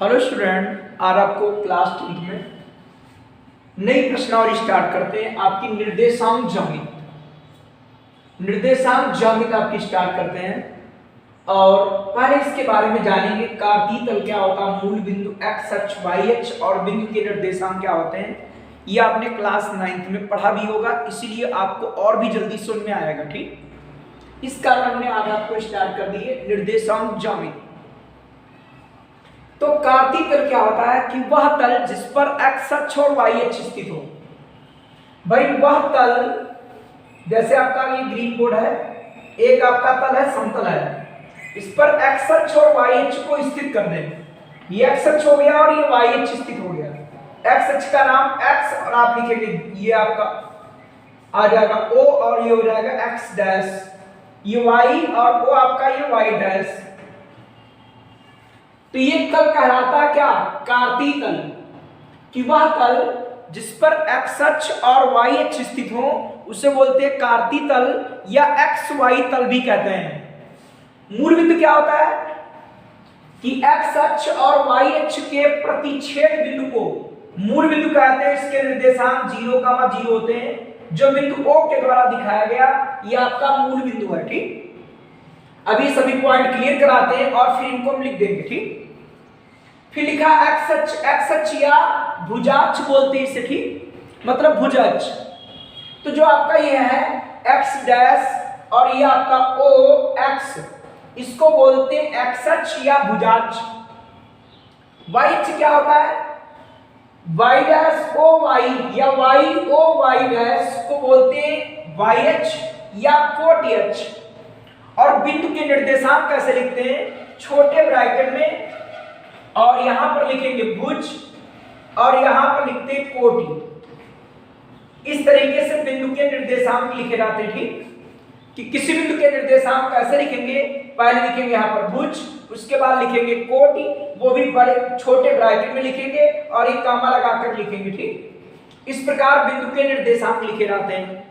Hello student, आज आपको class 10 में नई प्रश्नावली स्टार्ट करते हैं। आपकी निर्देशांक ज्यामिति आपकी स्टार्ट करते हैं। और पहले इसके बारे में जानेंगे कार्तीय तल क्या होता है, मूल बिंदु x अक्ष y अक्ष और बिंदु के निर्देशांक क्या होते हैं। ये आपने क्लास 9 में पढ़ा भी होगा, इसीलिए आपको और भी जल्दी समझ में आएगा। ठीक, इस कारण हमने आज आपको स्टार्ट कर दिए निर्देशांक ज्यामिति। तो कार्तीय तल क्या होता है कि वह तल जिस पर x अक्ष और y अक्ष स्थित हो। भाई वह तल, जैसे आपका ये ग्रीन बोर्ड है, एक आपका तल है, समतल है, इस पर x अक्ष और y अक्ष को स्थित कर दें। ये x अक्ष हो गया और ये y अक्ष स्थित हो गया। x अक्ष का नाम x और आप लिखेंगे, ये आपका आ जाएगा o और ये हो जाएगा x डैश, ये y और o आपका ये y डैश। तो ये तल कहलाता है क्या, कार्तीय तल। कि वह तल जिस पर x अक्ष और y अक्ष स्थित हो उसे बोलते हैं कार्तीय तल या XY तल भी कहते हैं। मूल बिंदु क्या होता है कि x अक्ष और y अक्ष के प्रतिच्छेद बिंदु को मूल बिंदु कहते हैं। इसके निर्देशांक 0,0 होते हैं। जो बिंदु O के द्वारा दिखाया गया ये आपका मूल बिंदु है। ठीक, अभी सभी पॉइंट क्लियर कराते हैं और फिर इनको हम लिख देंगे। ठीक, फिर लिखा x अक्ष या भुजाक्ष बोलते हैं इसे। ठीक, मतलब भुजाक्ष। तो जो आपका ये है x डैश और ये आपका O x, इसको बोलते हैं x अक्ष या भुजाक्ष। y अक्ष क्या होता है, y डैश O y या y O y डैश को बोलते हैं y अक्ष या कोटि अक्ष। और बिंदु के निर्देशांक कैसे लिखते हैं, छोटे ब्रैकेट में, और यहां पर लिखेंगे भुज और यहां पर लिखते हैं कोटि। इस तरीके से बिंदु के निर्देशांक लिखे जाते हैं। ठीक, कि किसी बिंदु के निर्देशांक कैसे लिखेंगे, पहले लिखेंगे यहां पर भुज, उसके बाद लिखेंगे कोटि, वो भी बड़े छोटे ब्रैकेट में लिखेंगे और एक कॉमा लगाकर लिखेंगे। ठीक, इस प्रकार बिंदु के निर्देशांक लिखे जाते हैं।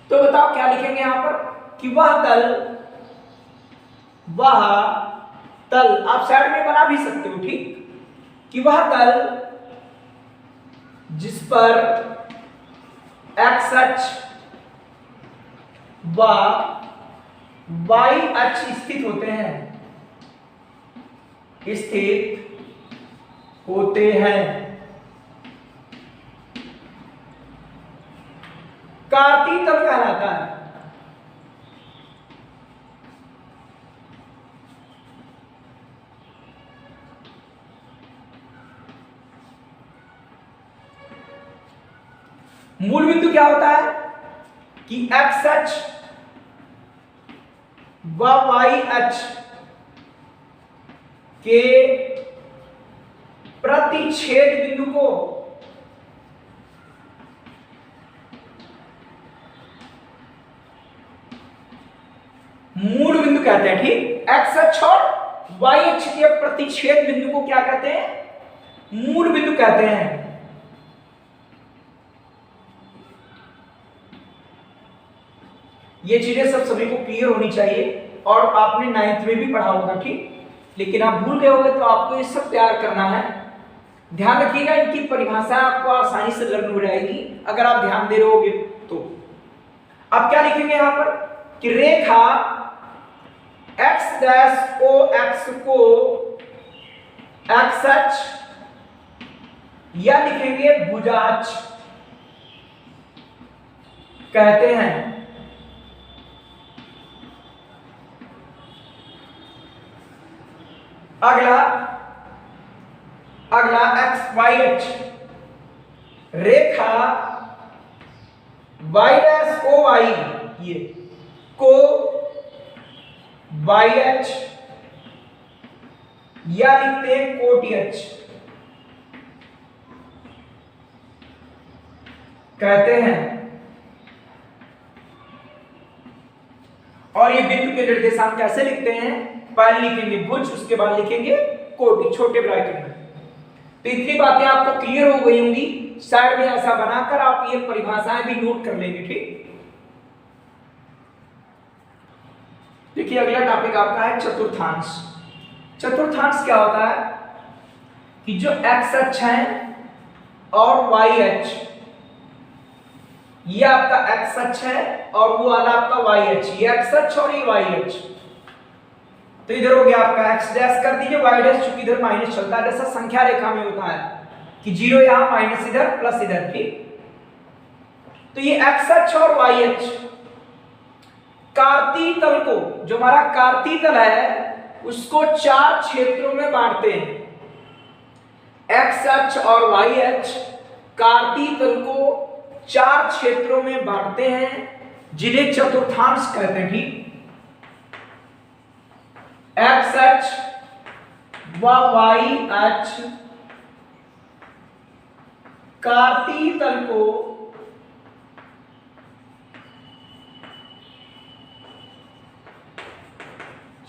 तो बताओ क्या लिखेंगे यहां पर कि वह तल आप साइड में बना भी सकते हो। ठीक, कि वह तल जिस पर x अक्ष व y अक्ष स्थित होते हैं कार्तीय तल कहलाता है। मूल बिंदु क्या होता है कि x अक्ष व y अक्ष के प्रतिच्छेद बिंदु को मूल बिंदु कहते हैं। ठीक, x अक्ष और y अक्ष के प्रतिच्छेद बिंदु को क्या कहते हैं, मूल बिंदु कहते हैं। ये चीजें सब सभी को क्लियर होनी चाहिए और आपने 9th में भी पढ़ा होगा। ठीक, लेकिन आप भूल गए होंगे तो आपको ये सब तैयार करना है। ध्यान रखिएगा, इनकी परिभाषा आपको आसानी से लर्न हो जाएगी अगर आप ध्यान दे रहे होगे तो। अब क्या लिखेंगे यहां पर कि रेखा x डैश O x को x अक्ष या लिखेंगे भुजाक्ष कहते हैं। अगला x y अक्ष, रेखा y डैश O y ये को y अक्ष या लिखते हैं कोटि अक्ष कहते हैं। और ये बिंदु के निर्देशांक कैसे लिखते हैं, पहले लिखेंगे भुज, उसके बाद लिखेंगे कोटि छोटे ब्रैकेट में। तो इतनी बातें आपको क्लियर हो गई होंगी। साइड में ऐसा बनाकर आप ये परिभाषाएं भी नोट कर लेंगे। ठीक, देखिए अगला टॉपिक आपका है चतुर्थांश। चतुर्थांश क्या होता है कि जो एक्स अक्ष है और वाई अक्ष, ये आपका एक्स अक्ष है और वो वाला आपका वाई अक्ष, ये एक्स अक्ष और ये वाई अक्ष। तो इधर हो गया आपका एक्स डैश कर दीजिए, वाई डैश, चूंकि इधर माइनस चलता है, जैसा संख्या रेखा में होता है कि जीरो यहां माइनस इधर प्लस इधर, ठीक। तो ये एक्स अक्ष और वाई अक्ष कार्तीय तल को, जो हमारा कार्तीय तल है उसको चार क्षेत्रों में बांटते हैं। एक्स अक्ष और वाई अक्ष कार्तीय तल को चार क्षेत्रों में बांटते हैं जिन्हें चतुर्थांश कहते हैं, ठीक। एक्स अक्ष व वाई अक्ष कार्तीय तल को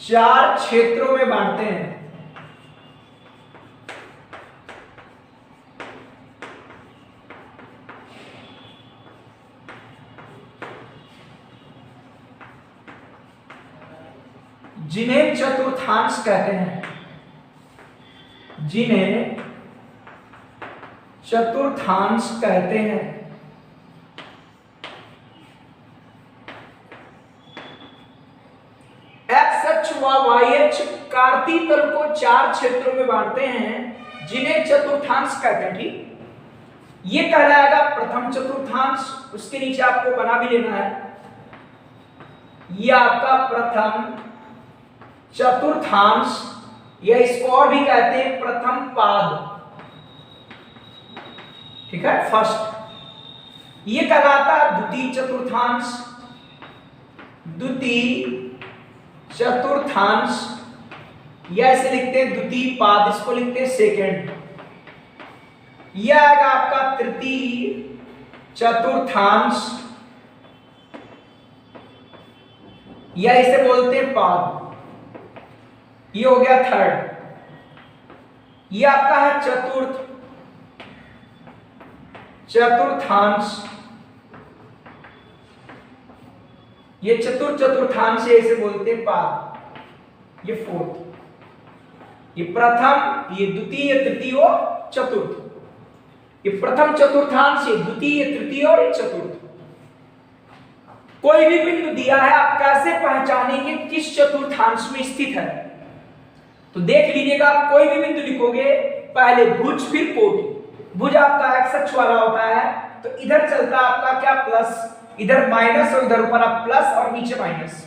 चार क्षेत्रों में बांटते हैं। जिन्हें चतुर्थांश कहते हैं, जिन्हें चतुर्थांश कहते हैं। एक्स अक्ष व वाई अक्ष कार्तीय तल को चार क्षेत्रों में बांटते हैं जिन्हें चतुर्थांश कहते हैं, ठीक। ये कहलाएगा प्रथम चतुर्थांश, उसके नीचे आपको बना भी लेना है, ये आपका प्रथम चतुर्थांश, या इसको और भी कहते हैं प्रथम पाद, ठीक है, फर्स्ट। ये कहलाता है द्वितीय चतुर्थांश, द्वितीय चतुर्थांश, या इसे लिखते हैं द्वितीय पाद, इसको लिखते हैं सेकेंड। यह आएगा आपका तृतीय चतुर्थांश, या इसे बोलते हैं पाद। ये हो गया थर्ड। ये आपका है चतुर्थांश, ये चतुर्थांश है, इसे बोलते हैं पाद। ये फोर्थ, ये प्रथम, ये द्वितीय, तृतीय और चतुर्थ। ये प्रथम चतुर्थांश, ये द्वितीय, तृतीय और ये चतुर्थ। कोई भी बिंदु दिया है, आप कैसे पहचानेंगे किस चतुर्थांश में स्थित है? तो देख लीजिएगा, आप कोई भी बिंदु लिखोगे, पहले भुज फिर कोटि। भुज आपका एक्स अक्ष वाला होता है, तो इधर चलता आपका क्या प्लस, इधर माइनस और इधर ऊपर आप प्लस और नीचे माइनस।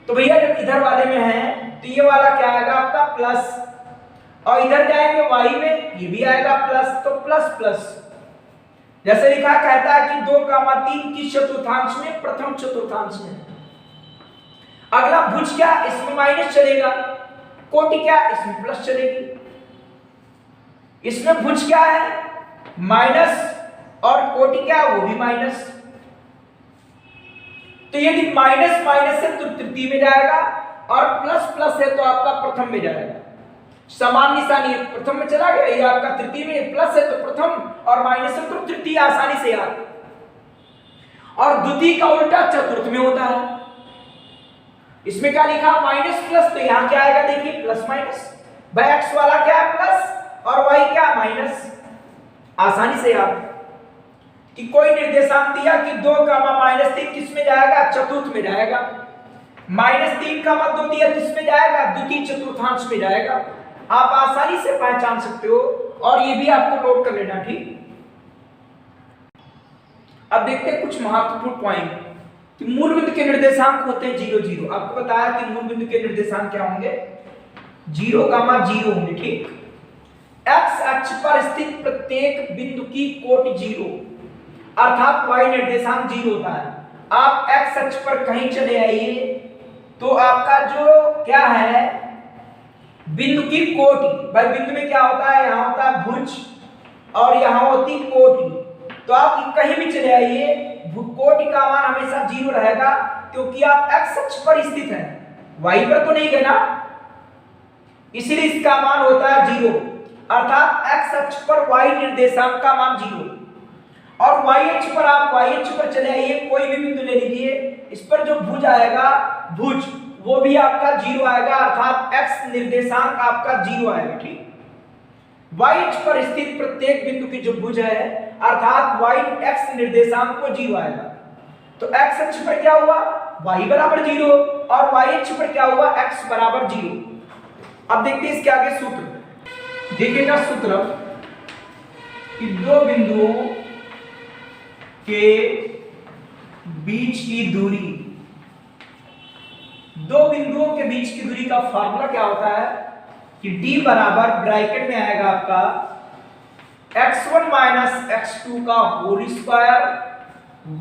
तो भैया जब इधर वाले में है तो ये वाला क्या आएगा आपका प्लस, और इधर जाएंगे वाई में, ये भी आएगा प्लस, तो प्लस प्लस। जैसे लिखा कहता है कि 2,3 किस चतुर्थांश में? प्रथम चतुर्थांश में। अगला भुज क्या, इसमें माइनस चलेगा। कोटि क्या, इसमें प्लस चलेगी। इसमें भुज क्या है, माइनस, और कोटि क्या, वो भी माइनस। तो यदि माइनस माइनस है तो तृतीय में जाएगा, और प्लस प्लस है तो आपका प्रथम में जाएगा। समान निशानी, प्रथम में चला गया, ये आपका तृतीय में, प्लस है तो प्रथम और माइनस है तो तृतीय, आसानी से याद। और द्वितीय का उल्टा चतुर्थ में होता है। इसमें क्या लिखा, माइनस प्लस, तो यहां क्या आएगा देखिए, प्लस माइनस। भाई एक्स वाला क्या है प्लस और वाई क्या माइनस, आसानी से याद। कि कोई निर्देशांक दिया कि 2,-3 किस में जाएगा, चतुर्थ में जाएगा। -3,2 दिया किस में जाएगा, द्वितीय चतुर्थांश में जाएगा। आप आसानी से पहचान सकते हो, और ये भी आपको नोट कर लेना, ठीक। अब देखते हैं कुछ महत्वपूर्ण पॉइंट कि मूल बिंदु के निर्देशांक होते हैं 0, 0। आपको बताया कि मूल बिंदु के निर्देशांक क्या होंगे, 0,0 होंगे, ठीक। एक्स अक्ष पर स्थित प्रत्येक बिंदु की कोटि 0, अर्थात y निर्देशांक 0 होता है। आप x अक्ष पर कहीं चले आइए तो आपका जो क्या है, बिंदु की कोटि। भाई बिंदु में क्या होता है, यहाँ होता है भुज और यहाँ होती कोटि। तो आप कहीं भी चले आइए, कोटि का मान हमेशा 0 रहेगा, क्योंकि आप x अक्ष पर स्थित हैं, y पर तो नहीं गए ना, इसलिए इसका मान होता है 0। अर्थात x अक्ष पर y निर्देशांक का मान 0, और y अक्ष पर आप y अक्ष पर चले आइए, कोई भी बिंदु ले लीजिए, इस पर जो भुज आएगा, भुज वो भी आपका 0 आएगा, अर्थात x निर्देशांक आपका 0 आएगा, ठीक। y अक्ष पर स्थित प्रत्येक बिंदु की जो भुज है अर्थात y x निर्देशांक को 0 आएगा। तो x अक्ष पर क्या हुआ, y बराबर 0 और y अक्ष पर क्या हुआ, x बराबर 0। अब देखते हैं इसके आगे सूत्र। देखिएगा सूत्र कि दो बिंदुओं के बीच की दूरी, दो बिंदुओं के बीच की दूरी का फार्मूला क्या होता है कि d बराबर ब्रैकेट में आएगा आपका x1 माइनस x2 का whole square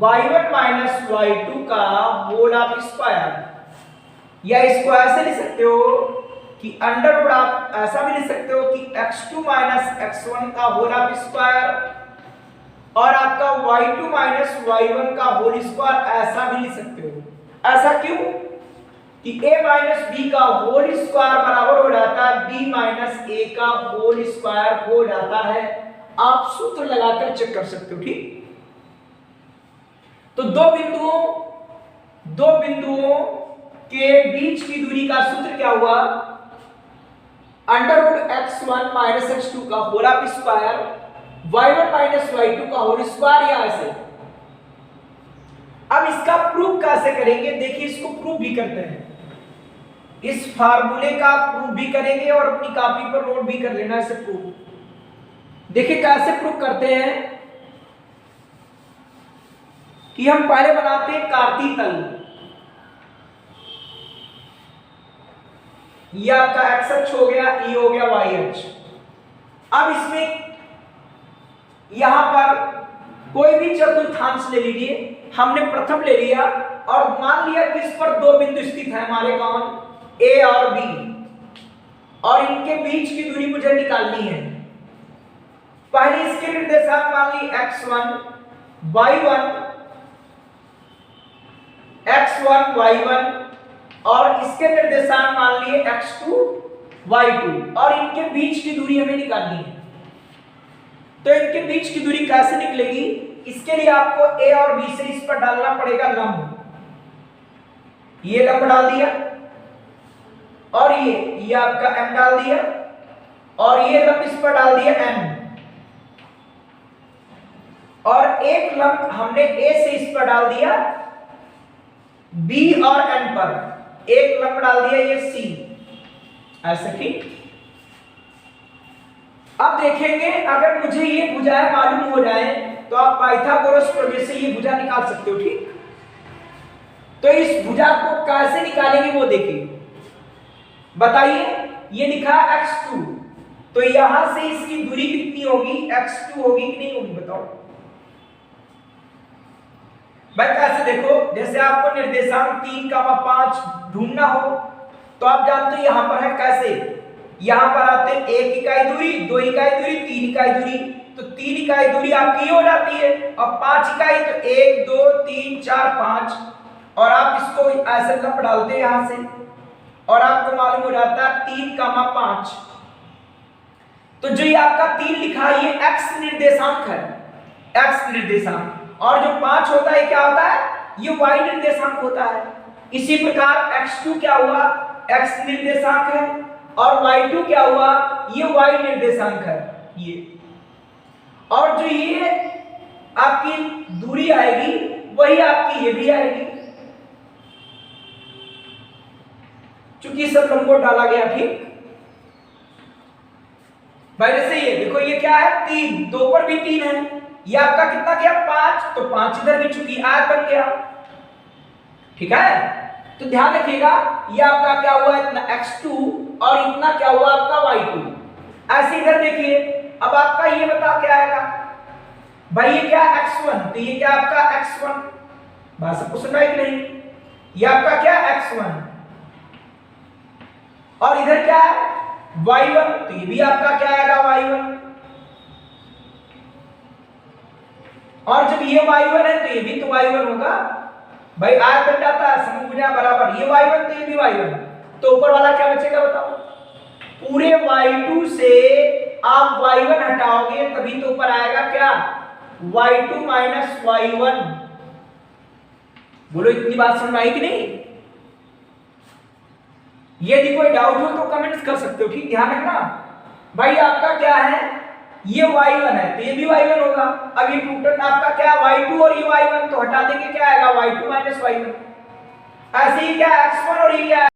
y1 minus y2 का होल ऑफ स्क्वायर। या इसको ऐसे लिख सकते हो कि अंडर रूट, आप ऐसा भी लिख सकते हो कि x2 माइनस x1 का होल ऑफ स्क्वायर और आपका y2 माइनस y1 का होल स्क्वायर, ऐसा भी लिख सकते हो। ऐसा क्यों कि a माइनस b का होल स्क्वायर बराबर हो जाता है b माइनस a का होल स्क्वायर हो जाता है। आप सूत्र लगाकर चेक कर सकते हो, ठीक। तो दो बिंदुओं के बीच की दूरी का सूत्र क्या हुआ, under root x1 minus x2 का whole of square y1 minus y2 का होल स्क्वायर, या ऐसे। अब इसका प्रूफ कैसे करेंगे, देखिए इसको प्रूफ भी करते हैं, इस फार्मूले का प्रूफ भी करेंगे और अपनी कॉपी पर नोट भी कर लेना इसे प्रूफ। देखिए कैसे प्रूफ करते हैं कि हम पहले बनाते हैं कार्तीय तल। ये आपका x अक्ष हो गया, ये हो गया y अक्ष। अब इसमें यहां पर कोई भी चतुर्थांश ले लीजिए, हमने प्रथम ले लिया और मान लिया कि इस पर दो बिंदु स्थित है हमारे, कौन, a और b, और इनके बीच की दूरी मुझे निकालनी है। पहले इसके निर्देशांक मान ली x1 y1 और इसके निर्देशांक मान लिए x2 y2 और इनके बीच की दूरी हमें निकालनी है। तो इनके बीच की दूरी कैसे निकलेगी, इसके लिए आपको a और b से इस पर डालना पड़ेगा लंब। ये लंब डाल दिया और ये आपका m डाल दिया और ये लंब इस पर डाल दिया n, और एक लंब हमने a से इस पर डाल दिया b और n पर, एक लंब डाल दिया ये c, ऐसा, ठीक। अब देखेंगे अगर मुझे ये भुजाएं मालूम हो जाए तो आप पाइथागोरस प्रमेय से ये भुजा निकाल सकते हो, ठीक। तो इस भुजा को कैसे निकालेंगे वो देखिए, बताइए। ये लिखा x2, तो यहां से इसकी दूरी कितनी होगी, x2 होगी कि नहीं होगी, बताओ भाई। कैसे, देखो जैसे आपको निर्देशांक 3, 5 ढूंढना हो तो आप जानते हो यहां पर है कैसे, यहां पर आते हैं 1 इकाई दूरी, 2 इकाई दूरी, 3 इकाई दूरी, तो 3 इकाई दूरी आपकी हो जाती है और 5 इकाई, तो 1 2 3 4 5, और आप इसको ऐसे लंब डालते हैं यहां से और आपको मालूम हो जाता है 3, 5। तो जो ये आपका 3 लिखा है ये x निर्देशांक है, x निर्देशांक, और जो 5 होता है क्या होता है, ये y निर्देशांक होता है। इसी प्रकार x2 क्या हुआ, x निर्देशांक है, और y2 क्या हुआ, ये y निर्देशांक है ये। और जो ये आपकी दूरी आएगी वही आपकी ये भी आएगी, चूंकि सब लंबों डाला गया, ठीक भाई। जैसे ये देखो ये क्या है 3, 2 पर भी 3 है, ये आपका कितना क्या 5, तो 5 इधर भी चूंकि आयत बन गया, ठीक है। तो ध्यान रखिएगा ये आपका क्या हुआ, इतना x2 और इतना क्या हुआ आपका y2। ऐसे इधर देखिए, अब आपका ये बताओ क्या आएगा भाई, ये क्या x1, तो ये क्या आपका x1, बात सबको सुन रहा है कि नहीं, ये आपका क्या x1, और इधर क्या है y1, तो ये भी आपका क्या आएगा y1, और जब ये y1 है तो ये भी तो y1 होगा भाई, आयत बन जाता है समभुजा बराबर, ये y1 तो ये भी y1, तो ऊपर वाला क्या बचेगा बताओ, पूरे y2 से आप y1 हटाओगे तभी तो ऊपर आएगा क्या y2 माइनस y1। बोलो इतनी बात समझ आई कि नहीं। यदि कोई डाउट हो तो कमेंट्स कर सकते हो, ठीक, ध्यान रखना। भाई आपका क्या है, ये y1 है तो ये भी y1 होगा। अब ये टोटल आपका क्या है y2 और ये y1, तो हटा देंगे क्या आएगा y2 माइनस y1। ऐसे ही क्या x1 और ये क्या है,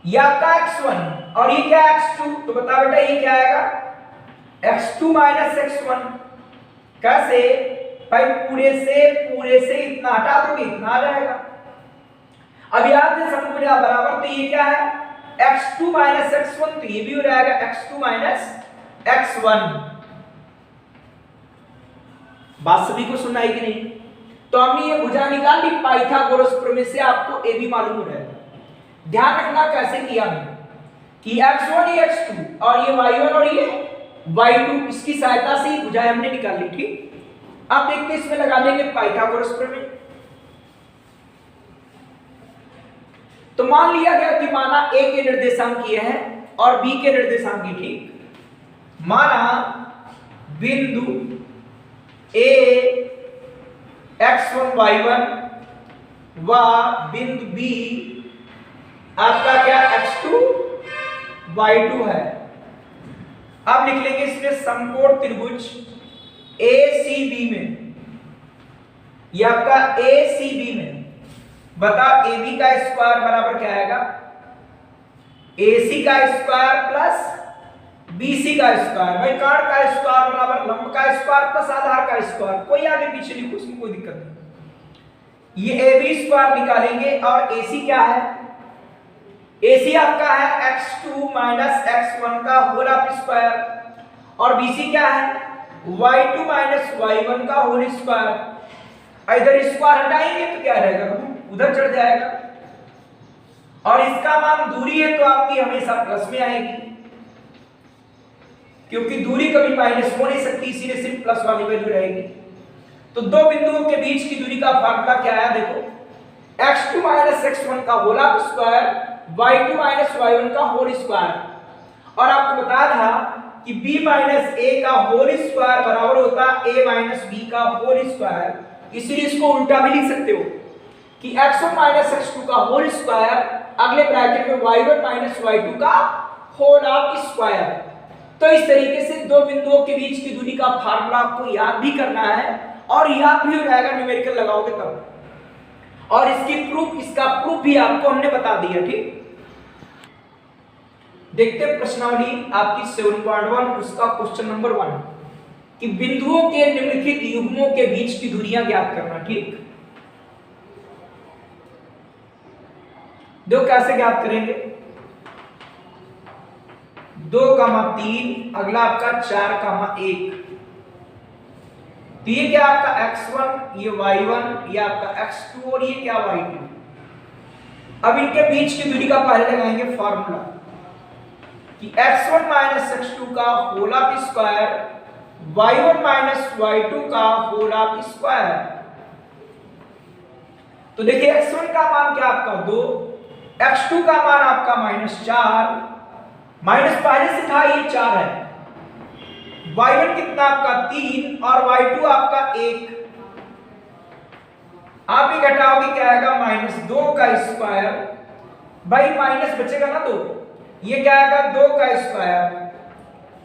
ये आपका x1 और ये क्या x2, तो बता बेटा ये क्या आएगा x2 माइनस x1। कैसे भाई, पूरे से इतना हटा दोगे इतना आ जाएगा। अब याद से सब कुछ बराबर, तो ये क्या है x2 माइनस x1, तो ये भी हो जाएगा x2 माइनस x1। बात सभी को सुनाई कि नहीं? तो हमने ये भुजा निकाल ली पाइथागोरस प्रमेय से, आपको ए भी मालूम हो जाएगा। ध्यान रखना कैसे किया हमने कि x1 ये x2 और ये y1 और ये y2, इसकी सहायता से ही भुजाएं हमने निकाल ली। ठीक, अब देखते हैं इसमें लगा देंगे पाइथागोरस प्रमेय। तो मान लिया गया कि माना a के निर्देशांक ये है और b के निर्देशांक ये। ठीक, माना बिंदु a x1 y1 व बिंदु b आपका क्या x2 y2 है। अब लिख लेंगे इसमें समकोण त्रिभुज ACB में, ये आपका ACB में बता AB का स्क्वायर बराबर क्या आएगा, AC का स्क्वायर प्लस BC का स्क्वायर। भाई काट का स्क्वायर बराबर लंब का स्क्वायर प्लस आधार का स्क्वायर, कोई आगे पीछे लिखो उसमें कोई दिक्कत नहीं। ये AB स्क्वायर निकालेंगे और AC क्या है, AC आपका है x2 माइनस x1 का होल स्क्वायर और BC क्या है y2 माइनस y1 का होल स्क्वायर। इधर स्क्वायर हटाएंगे तो क्या रहेगा, उधर चढ़ जाएगा। और इसका मान दूरी है तो आपकी हमेशा प्लस में आएगी, क्योंकि दूरी कभी माइनस हो नहीं सकती, इसीलिए सिर्फ प्लस वाली वैल्यू रहेगी। तो दो बिंदुओं के बीच की दूरी का फार्मूला क्या है, देखो x2 माइनस x1 का whole square y2 minus y1 का होल स्क्वायर। और आपको बताया था कि b माइनस a का होल स्क्वायर बराबर होता है a माइनस b का होल स्क्वायर, इसीलिए इसको उल्टा भी लिख सकते हो कि x1 माइनस x2 का होल स्क्वायर अगले ब्रैकेट में y1 माइनस y2 का होल स्क्वायर। तो इस तरीके से दो बिंदुओं के बीच की दूरी का फार्मूला आपको याद भी करना है और याद भी हो जाएगा, न्यूमेरिकल लगाओगे तब। और इसका प्रूफ भी आपको हमने बता दिया। ठीक, देखते प्रश्नावली आपकी 7.1 उसका क्वेश्चन नंबर 1 कि बिंदुओं के निम्नलिखित युग्मों के बीच की दूरियां ज्ञात करना। ठीक, दो कैसे ज्ञात करेंगे, 2,3 अगला आपका 4,1। तो ये क्या आपका x1 ये y1 ये आपका x2 और ये क्या y2। अब इनके बीच की दूरी का पहले लगाएंगे फार्मूला कि x1 माइनस x2 का whole square y1 minus y2 का होल स्क्वायर। तो देखिए x1 का मान क्या आपका 2, x2 का मान आपका -4, माइनस पहले से था ये 4 है, y1 कितना आपका 3 और y2 आपका 1। आप ही घटाओगे क्या आएगा -2 का स्क्वायर, भाई माइनस बचेगा ना 2, ये क्या आएगा 2 का स्क्वायर,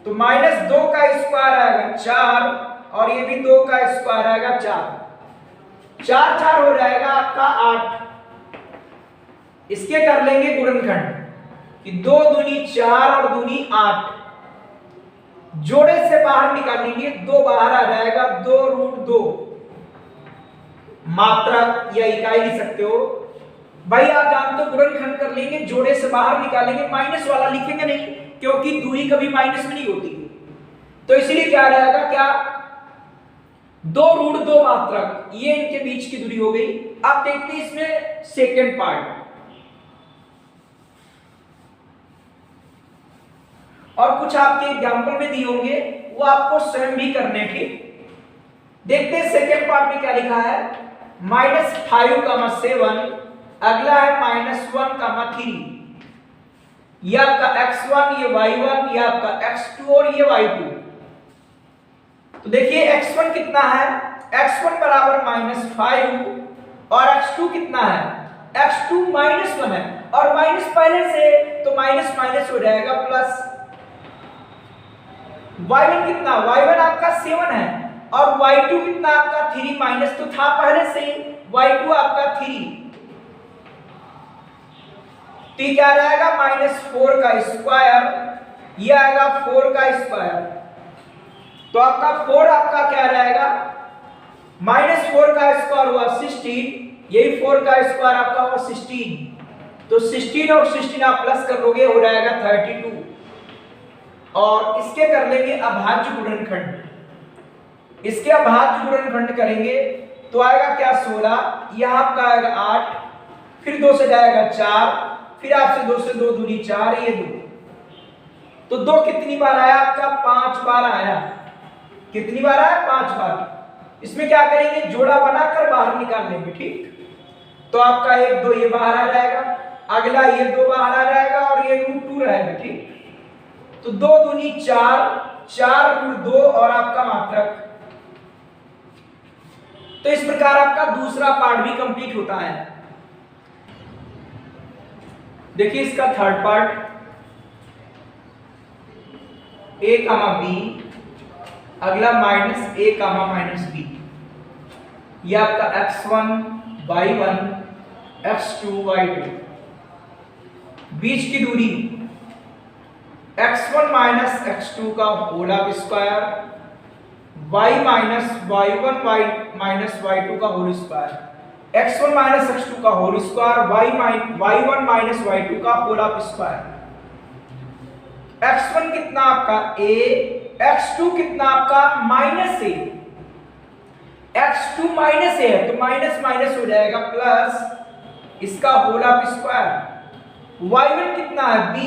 तो -2 का स्क्वायर आएगा 4 और ये भी 2 का स्क्वायर आएगा 4, 4 4 हो जाएगा आपका 8। इसके कर लेंगे गुणनखंड कि 2 दूनी 4 और दूनी 8, जोड़े से बाहर निकालेंगे 2 बाहर आ जाएगा 2√2, मात्रक या इकाई लिख सकते हो। भाई आप जानते हो गुणनखंड कर लेंगे, जोड़े से बाहर निकालेंगे, माइनस वाला लिखेंगे नहीं क्योंकि दूरी कभी माइनस में नहीं होती, तो इसलिए क्या रहेगा क्या 2√2 मात्रक, ये इनके बीच की दूरी हो गई। अब देखते हैं इसमें सेकंड पार्ट, और कुछ आपके एग्जाम्पल में दिए होंगे वो आपको स्वयं भी करने। ठीक, देखते हैं सेकंड पार्ट में क्या लिखा है, -5,7 अगला है -1,3, ये आपका x1 ये y1 ये आपका x2 और ये y2। तो देखिए x1 कितना है, x1 बराबर -5 और x2 कितना है, x2 -1 है और माइनस पहले से तो माइनस माइनस हो जाएगा प्लस। y1 कितना, y1 आपका 7 है और y2 कितना आपका 3, माइनस तो था पहले से, y2 आपका 3, तो ये क्या रहेगा -4 का स्क्वायर, ये आएगा 4 का स्क्वायर, तो आपका 4 आपका क्या रहेगा, -4 का स्क्वायर हुआ 16, यही 4 का स्क्वायर आपका हुआ 16, तो 16 और 16 आप प्लस कर लोगे हो जाएगा 32, और इसके कर लेंगे अभाज्य गुणनखंड, इसके अभाज्य गुणनखंड करेंगे तो आएगा क्या 16, यह आपका आएगा 8, फिर 2 से जाएगा 4, फिर आपसे 2 से 2 दूनी 4, ये 2, तो 2 कितनी बार आया आपका 5 बार आया, कितनी बार आया 5 बार। इसमें क्या करेंगे जोड़ा बनाकर बाहर निकाल लेंगे, ठीक, तो आपका 1 2 ये बाहर आ जाएगा, अगला ये 2 बाहर आ जाएगा और ये √2 रहेगा, ठीक, तो 2 दूनी 4, 4 × 2 और आपका मात्रक। तो इस प्रकार आपका दूसरा पार्ट भी कंप्लीट होता है। देखिए इसका थर्ड पार्ट, a, b, अगला -a, -b, ये आपका x1 y1 x2 y2, बीच की दूरी x1 - x2 का whole square, y - y1 y2 का होल स्क्वायर, x1 - x2 का होल स्क्वायर, y1 - y2 का होल स्क्वायर। x1 कितना आपका a, x2 कितना आपका -a, x2 -a है तो माइनस माइनस हो जाएगा प्लस इसका होल स्क्वायर, y1 कितना है b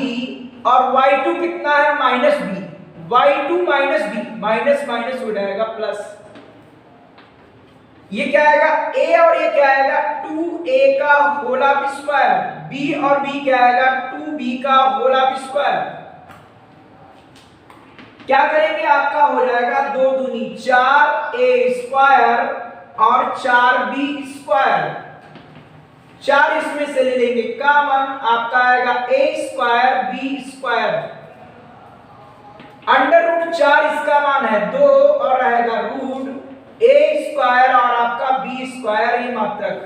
और y2 कितना है -b, y2 - b, minus minus हो जाएगा प्लस, ये क्या आएगा a और ये क्या आएगा 2a का होल स्क्वायर, b और b क्या आएगा 2b का होल स्क्वायर। क्या करेंगे आपका हो जाएगा 2 दूनी 4a स्क्वायर और 4b स्क्वायर, 4 इसमें से ले लेंगे कॉमन, आपका आएगा a स्क्वायर b स्क्वायर, √4 इसका मान है 2 और रहेगा √a स्क्वायर और आपका b स्क्वायर, ये मात्रक।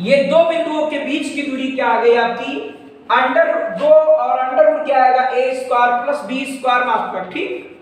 ये दो बिंदुओं के बीच की दूरी क्या आ गई आपकी √2 और √, क्या आएगा a square plus b square मात्रक, ठीक।